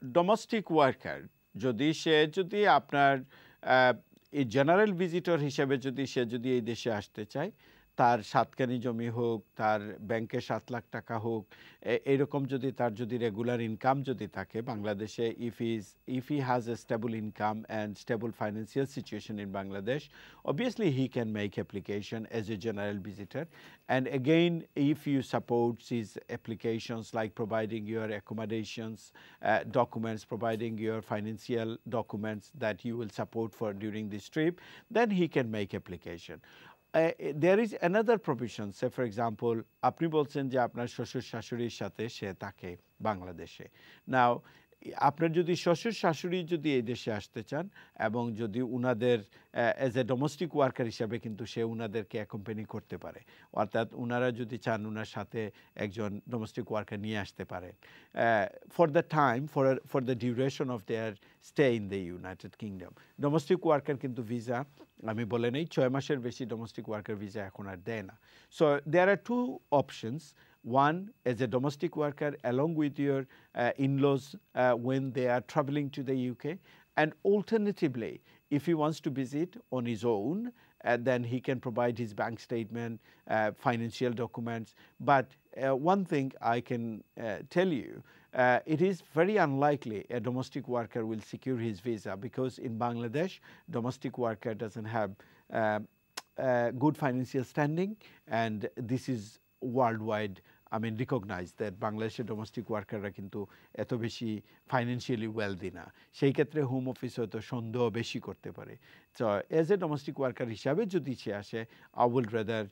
Domestic worker যদি আপনার এই জেনারেল ভিজিটর হিসেবে সে যদি এই দেশে আসতে চায়, তার সাতকানি জমি হোক, তার ব্যাংকে 7 লাখ টাকা হোক, এরকম তার রেগুলার ইনকাম থাকে বাংলাদেশে, if he has a stable income and stable financial situation in Bangladesh, obviously he can make application as a general visitor. And again, if you support his applications like providing your accommodations documents, providing your financial documents that you will support for during this trip, then he can make application. There is another provision. Say for example, আপনি বলছেন যে আপনার শ্বশুর শাশুড়ির সাথে সে থাকে বাংলাদেশে। Now, আপনার যদি শ্বশুর শাশুড়ি এই দেশে আসতে চান এবং যদি উনাদের অ্যাজ এ ডোমেস্টিক ওয়ার্কার হিসাবে কিন্তু সে উনাদেরকে অ্যাকম্পানি করতে পারে, অর্থাৎ উনারা যদি চান উনার সাথে একজন ডোমেস্টিক ওয়ার্কার নিয়ে আসতে পারেন for the time, for the duration of their stay in the United kingdom. Domestic worker কিন্তু ভিসা আমি বলে নেই 6 মাসের বেশি ডোমেস্টিক ওয়ার্কার ভিসা এখন আর দেয় না। So there are two options, one as a domestic worker along with your in-laws when they are traveling to the UK, and alternatively if he wants to visit on his own, then he can provide his bank statement, financial documents. But one thing I can tell you, it is very unlikely a domestic worker will secure his visa, because in Bangladesh domestic worker doesn't have good financial standing, and this is worldwide recognized that বাংলাদেশের domestic ওয়ার্কাররা কিন্তু এত বেশি financially wealthy না। সেই ক্ষেত্রে home office হয়তো সন্দেহ বেশি করতে পারে। তো এজ এ ডোমেস্টিক ওয়ার্কার হিসাবে যদি সে আসে, আই উইল রেদার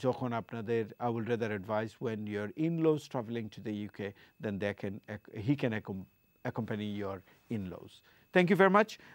যখন আপনাদের I will rather advise when your in-laws travelling to the UK, then he can accompany your in-laws. Thank you very much.